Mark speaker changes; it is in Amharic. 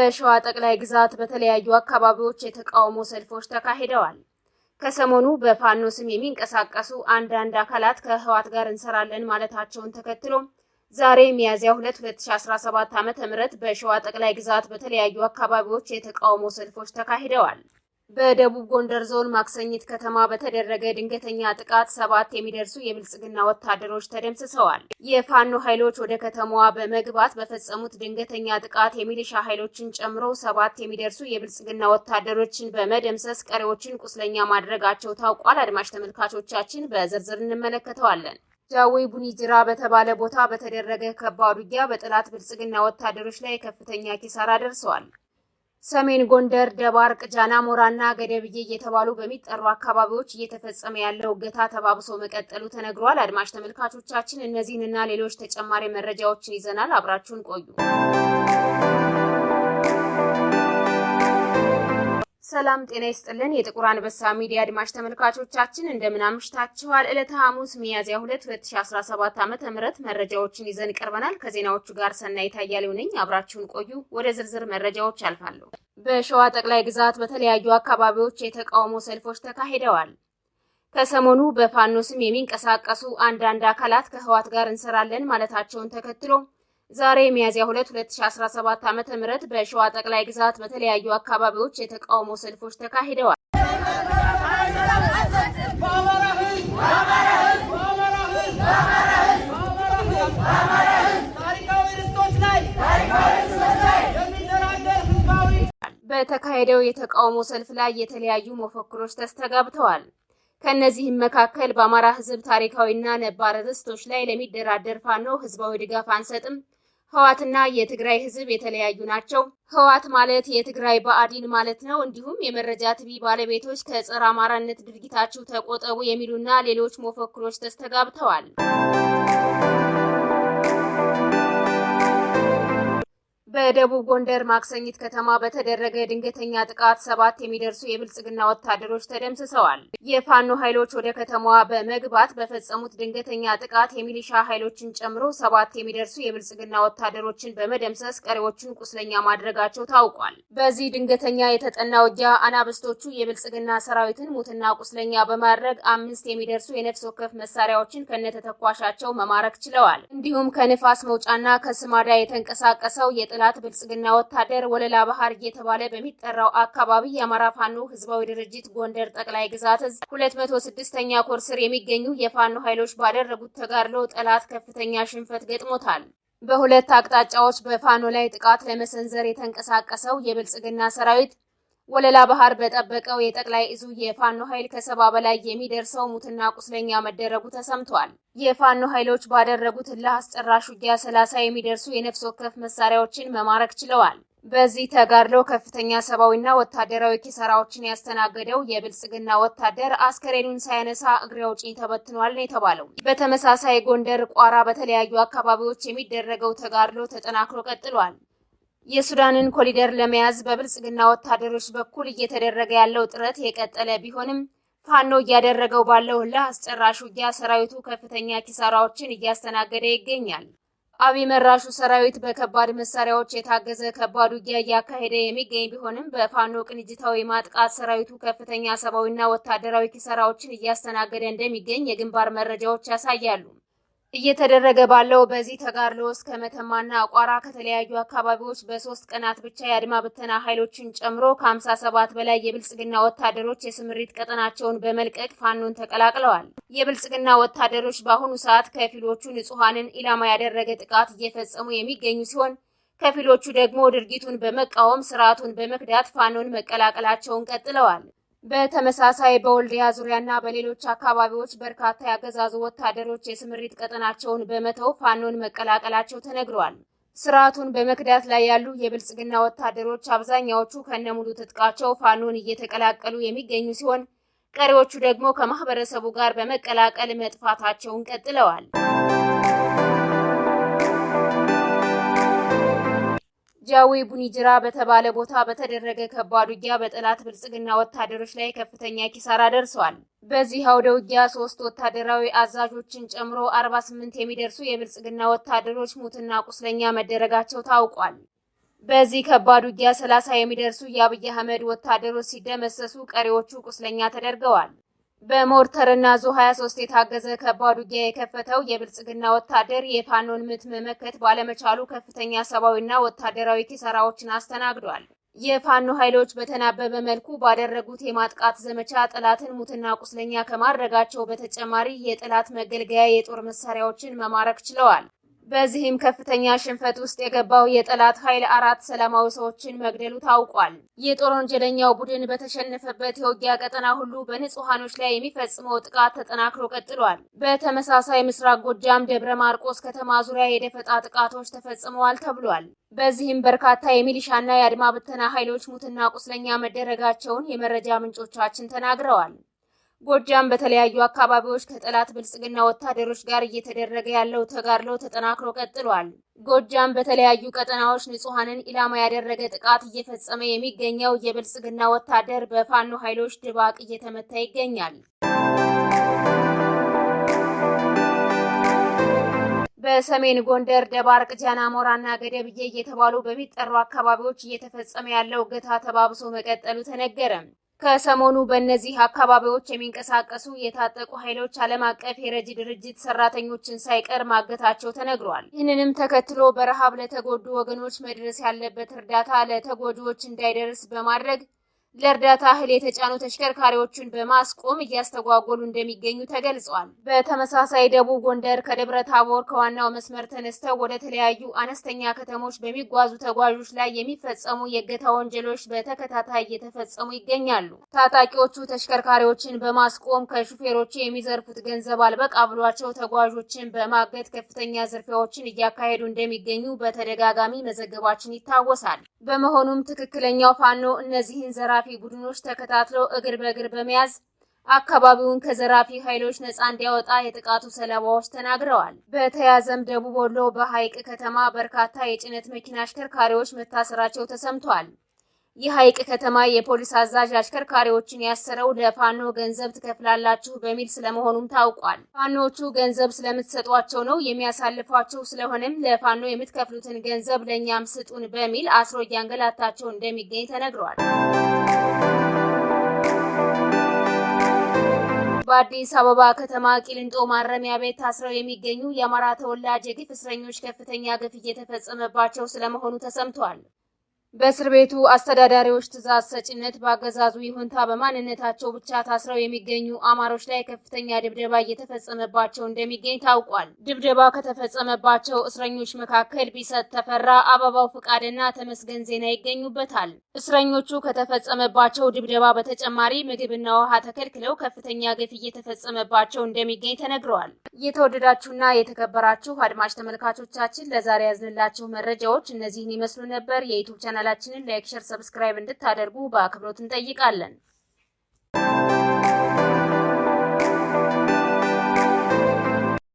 Speaker 1: በሸዋ ጠቅላይ ግዛት በተለያዩ አካባቢዎች የተቃውሞ ሰልፎች ተካሂደዋል። ከሰሞኑ በፋኖ ስም የሚንቀሳቀሱ አንዳንድ አካላት ከህወሓት ጋር እንሰራለን ማለታቸውን ተከትሎ ዛሬ ሚያዝያ 2 2017 ዓ.ም በሸዋ ጠቅላይ ግዛት በተለያዩ አካባቢዎች የተቃውሞ ሰልፎች ተካሂደዋል። በደቡብ ጎንደር ዞን ማክሰኝት ከተማ በተደረገ ድንገተኛ ጥቃት 7 የሚደርሱ የብልጽግና ወታደሮች ተደምስሰዋል። የፋኖ ኃይሎች ወደ ከተማዋ በመግባት በፈጸሙት ድንገተኛ ጥቃት የሚሊሻ ኃይሎችን ጨምሮ 7 የሚደርሱ የብልጽግና ወታደሮችን በመደምሰስ ቀሪዎችን ቁስለኛ ማድረጋቸው ታውቋል። አድማጭ ተመልካቾቻችን በዝርዝር እንመለከተዋለን። ጃዊ ቡኒጅራ በተባለ ቦታ በተደረገ ከባድ ውጊያ በጠላት ብልጽግና ወታደሮች ላይ ከፍተኛ ኪሳራ ደርሰዋል። ሰሜን ጎንደር ደባርቅ፣ ጃናሞራና ገደብዬ እየተባሉ በሚጠሩ አካባቢዎች እየተፈጸመ ያለው እገታ ተባብሶ መቀጠሉ ተነግሯል። አድማጭ ተመልካቾቻችን እነዚህንና ሌሎች ተጨማሪ መረጃዎችን ይዘናል። አብራችሁን ቆዩ። ሰላም ጤና ይስጥልን። የጥቁር አንበሳ ሚዲያ አድማጭ ተመልካቾቻችን እንደምን አምሽታችኋል? ዕለተ ሐሙስ ሚያዝያ 2 2017 ዓ.ም መረጃዎችን ይዘን ቀርበናል። ከዜናዎቹ ጋር ሰናይት አያሌው ነኝ። አብራችሁን ቆዩ። ወደ ዝርዝር መረጃዎች አልፋለሁ። በሸዋ ጠቅላይ ግዛት በተለያዩ አካባቢዎች የተቃውሞ ሰልፎች ተካሂደዋል። ከሰሞኑ በፋኖ ስም የሚንቀሳቀሱ አንዳንድ አካላት ከህወሓት ጋር እንሰራለን ማለታቸውን ተከትሎ ዛሬ ሚያዝያ 2 2017 ዓ.ም በሸዋ ጠቅላይ ግዛት በተለያዩ አካባቢዎች የተቃውሞ ሰልፎች ተካሂደዋል። በተካሄደው የተቃውሞ ሰልፍ ላይ የተለያዩ መፈክሮች ተስተጋብተዋል። ከነዚህም መካከል በአማራ ህዝብ ታሪካዊና ነባር ርስቶች ላይ ለሚደራደር ፋኖ ህዝባዊ ድጋፍ አንሰጥም፣ ህወሓትና የትግራይ ህዝብ የተለያዩ ናቸው፣ ህወሓት ማለት የትግራይ ብአዴን ማለት ነው፣ እንዲሁም የመረጃ ቲቪ ባለቤቶች ከጸረ አማራነት ድርጊታችሁ ተቆጠቡ የሚሉና ሌሎች መፈክሮች ተስተጋብተዋል። በደቡብ ጎንደር ማክሰኝት ከተማ በተደረገ ድንገተኛ ጥቃት 7 የሚደርሱ የብልጽግና ወታደሮች ተደምስሰዋል። የፋኖ ኃይሎች ወደ ከተማዋ በመግባት በፈጸሙት ድንገተኛ ጥቃት የሚሊሻ ኃይሎችን ጨምሮ 7 የሚደርሱ የብልጽግና ወታደሮችን በመደምሰስ ቀሪዎችን ቁስለኛ ማድረጋቸው ታውቋል። በዚህ ድንገተኛ የተጠና ውጊያ አናብስቶቹ የብልጽግና ሰራዊትን ሙትና ቁስለኛ በማድረግ 5 የሚደርሱ የነፍስ ወከፍ መሳሪያዎችን ከነተተኳሻቸው መማረክ ችለዋል። እንዲሁም ከንፋስ መውጫና ከስማዳ የተንቀሳቀሰው የጠላት ብልጽግና ወታደር ወለላ ባህር እየተባለ በሚጠራው አካባቢ የአማራ ፋኖ ህዝባዊ ድርጅት ጎንደር ጠቅላይ ግዛት 206ኛ ኮር ስር የሚገኙ የፋኖ ኃይሎች ባደረጉት ተጋድሎ ጠላት ከፍተኛ ሽንፈት ገጥሞታል። በሁለት አቅጣጫዎች በፋኖ ላይ ጥቃት ለመሰንዘር የተንቀሳቀሰው የብልጽግና ሰራዊት ወለላ ባህር በጠበቀው የጠቅላይ እዙ የፋኖ ኃይል ከ70 በላይ የሚደርሰው ሙትና ቁስለኛ መደረጉ ተሰምቷል። የፋኖ ኃይሎች ባደረጉት እልህ አስጨራሽ ውጊያ 30 የሚደርሱ የነፍስ ወከፍ መሳሪያዎችን መማረክ ችለዋል። በዚህ ተጋድሎ ከፍተኛ ሰብአዊና ወታደራዊ ኪሳራዎችን ያስተናገደው የብልጽግና ወታደር አስከሬኑን ሳያነሳ እግሬ አውጪኝ ተበትኗል ነው የተባለው። በተመሳሳይ ጎንደር፣ ቋራ በተለያዩ አካባቢዎች የሚደረገው ተጋድሎ ተጠናክሮ ቀጥሏል። የሱዳንን ኮሪደር ለመያዝ በብልጽግና ወታደሮች በኩል እየተደረገ ያለው ጥረት የቀጠለ ቢሆንም ፋኖ እያደረገው ባለው እልህ አስጨራሽ ውጊያ ሰራዊቱ ከፍተኛ ኪሳራዎችን እያስተናገደ ይገኛል። አብይ መራሹ ሰራዊት በከባድ መሳሪያዎች የታገዘ ከባድ ውጊያ እያካሄደ የሚገኝ ቢሆንም በፋኖ ቅንጅታዊ ማጥቃት ሰራዊቱ ከፍተኛ ሰብአዊና ወታደራዊ ኪሳራዎችን እያስተናገደ እንደሚገኝ የግንባር መረጃዎች ያሳያሉ። እየተደረገ ባለው በዚህ ተጋድሎ እስከ መተማና ቋራ ከተለያዩ አካባቢዎች በ3 ቀናት ብቻ የአድማ ብተና ኃይሎችን ጨምሮ ከ57 በላይ የብልጽግና ወታደሮች የስምሪት ቀጠናቸውን በመልቀቅ ፋኖን ተቀላቅለዋል። የብልጽግና ወታደሮች በአሁኑ ሰዓት ከፊሎቹ ንጹሐንን ኢላማ ያደረገ ጥቃት እየፈጸሙ የሚገኙ ሲሆን ከፊሎቹ ደግሞ ድርጊቱን በመቃወም ስርዓቱን በመክዳት ፋኖን መቀላቀላቸውን ቀጥለዋል። በተመሳሳይ በወልዲያ ዙሪያና በሌሎች አካባቢዎች በርካታ ያገዛዙ ወታደሮች የስምሪት ቀጠናቸውን በመተው ፋኖን መቀላቀላቸው ተነግሯል። ስርዓቱን በመክዳት ላይ ያሉ የብልጽግና ወታደሮች አብዛኛዎቹ ከነሙሉ ትጥቃቸው ፋኖን እየተቀላቀሉ የሚገኙ ሲሆን ቀሪዎቹ ደግሞ ከማህበረሰቡ ጋር በመቀላቀል መጥፋታቸውን ቀጥለዋል። ጃዊ ቡኒጅራ በተባለ ቦታ በተደረገ ከባድ ውጊያ በጠላት ብልጽግና ወታደሮች ላይ ከፍተኛ ኪሳራ ደርሷል። በዚህ አውደ ውጊያ 3 ወታደራዊ አዛዦችን ጨምሮ 48 የሚደርሱ የብልጽግና ወታደሮች ሙትና ቁስለኛ መደረጋቸው ታውቋል። በዚህ ከባድ ውጊያ 30 የሚደርሱ የአብይ አህመድ ወታደሮች ሲደመሰሱ ቀሪዎቹ ቁስለኛ ተደርገዋል። በሞርተርና ዙ 23 የታገዘ ከባድ ውጊያ የከፈተው የብልጽግና ወታደር የፋኖን ምት መመከት ባለመቻሉ ከፍተኛ ሰብአዊና ወታደራዊ ኪሳራዎችን አስተናግዷል። የፋኖ ኃይሎች በተናበበ መልኩ ባደረጉት የማጥቃት ዘመቻ ጠላትን ሙትና ቁስለኛ ከማድረጋቸው በተጨማሪ የጠላት መገልገያ የጦር መሳሪያዎችን መማረክ ችለዋል። በዚህም ከፍተኛ ሽንፈት ውስጥ የገባው የጠላት ኃይል 4 ሰላማዊ ሰዎችን መግደሉ ታውቋል። የጦር ወንጀለኛው ቡድን በተሸነፈበት የውጊያ ቀጠና ሁሉ በንጹሃኖች ላይ የሚፈጽመው ጥቃት ተጠናክሮ ቀጥሏል። በተመሳሳይ ምስራቅ ጎጃም ደብረ ማርቆስ ከተማ ዙሪያ የደፈጣ ጥቃቶች ተፈጽመዋል ተብሏል። በዚህም በርካታ የሚሊሻና የአድማ ብተና ኃይሎች ሙትና ቁስለኛ መደረጋቸውን የመረጃ ምንጮቻችን ተናግረዋል። ጎጃም በተለያዩ አካባቢዎች ከጠላት ብልጽግና ወታደሮች ጋር እየተደረገ ያለው ተጋድሎ ተጠናክሮ ቀጥሏል። ጎጃም በተለያዩ ቀጠናዎች ንጹሃንን ኢላማ ያደረገ ጥቃት እየፈጸመ የሚገኘው የብልጽግና ወታደር በፋኖ ኃይሎች ድባቅ እየተመታ ይገኛል። በሰሜን ጎንደር ደባርቅ፣ ጃናሞራና ገደብዬ እየተባሉ በሚጠሩ አካባቢዎች እየተፈጸመ ያለው እገታ ተባብሶ መቀጠሉ ተነገረ። ከሰሞኑ በእነዚህ አካባቢዎች የሚንቀሳቀሱ የታጠቁ ኃይሎች ዓለም አቀፍ የረጂ ድርጅት ሰራተኞችን ሳይቀር ማገታቸው ተነግሯል። ይህንንም ተከትሎ በረሃብ ለተጎዱ ወገኖች መድረስ ያለበት እርዳታ ለተጎጂዎች እንዳይደርስ በማድረግ ለእርዳታ እህል የተጫኑ ተሽከርካሪዎችን በማስቆም እያስተጓጎሉ እንደሚገኙ ተገልጿል። በተመሳሳይ ደቡብ ጎንደር ከደብረ ታቦር ከዋናው መስመር ተነስተው ወደ ተለያዩ አነስተኛ ከተሞች በሚጓዙ ተጓዦች ላይ የሚፈጸሙ የእገታ ወንጀሎች በተከታታይ እየተፈጸሙ ይገኛሉ። ታጣቂዎቹ ተሽከርካሪዎችን በማስቆም ከሹፌሮቹ የሚዘርፉት ገንዘብ አልበቃ ብሏቸው ተጓዦችን በማገት ከፍተኛ ዝርፊያዎችን እያካሄዱ እንደሚገኙ በተደጋጋሚ መዘገባችን ይታወሳል። በመሆኑም ትክክለኛው ፋኖ እነዚህን ዘራፊ ቡድኖች ተከታትለው እግር በእግር በመያዝ አካባቢውን ከዘራፊ ኃይሎች ነፃ እንዲያወጣ የጥቃቱ ሰለባዎች ተናግረዋል። በተያዘም ደቡብ ወሎ በሐይቅ ከተማ በርካታ የጭነት መኪና አሽከርካሪዎች መታሰራቸው ተሰምቷል። የሐይቅ ከተማ የፖሊስ አዛዥ አሽከርካሪዎችን ያሰረው ለፋኖ ገንዘብ ትከፍላላችሁ በሚል ስለመሆኑም ታውቋል። ፋኖቹ ገንዘብ ስለምትሰጧቸው ነው የሚያሳልፏቸው፣ ስለሆነም ለፋኖ የምትከፍሉትን ገንዘብ ለእኛም ስጡን በሚል አስሮ እያንገላታቸው እንደሚገኝ ተነግሯል። በአዲስ አበባ ከተማ ቂሊንጦ ማረሚያ ቤት ታስረው የሚገኙ የአማራ ተወላጅ የግፍ እስረኞች ከፍተኛ ግፍ እየተፈጸመባቸው ስለመሆኑ ተሰምቷል። በእስር ቤቱ አስተዳዳሪዎች ትዕዛዝ ሰጪነት በአገዛዙ ይሁንታ በማንነታቸው ብቻ ታስረው የሚገኙ አማሮች ላይ ከፍተኛ ድብደባ እየተፈጸመባቸው እንደሚገኝ ታውቋል። ድብደባ ከተፈጸመባቸው እስረኞች መካከል ቢሰጥ ተፈራ፣ አበባው ፍቃድና ተመስገን ዜና ይገኙበታል። እስረኞቹ ከተፈጸመባቸው ድብደባ በተጨማሪ ምግብና ውሃ ተከልክለው ከፍተኛ ግፍ እየተፈጸመባቸው እንደሚገኝ ተነግረዋል። የተወደዳችሁና የተከበራችሁ አድማጭ ተመልካቾቻችን ለዛሬ ያዝንላችሁ መረጃዎች እነዚህን ይመስሉ ነበር። የዩቲዩብ ቻናላችንን ላይክ፣ ሼር፣ ሰብስክራይብ እንድታደርጉ በአክብሮት እንጠይቃለን።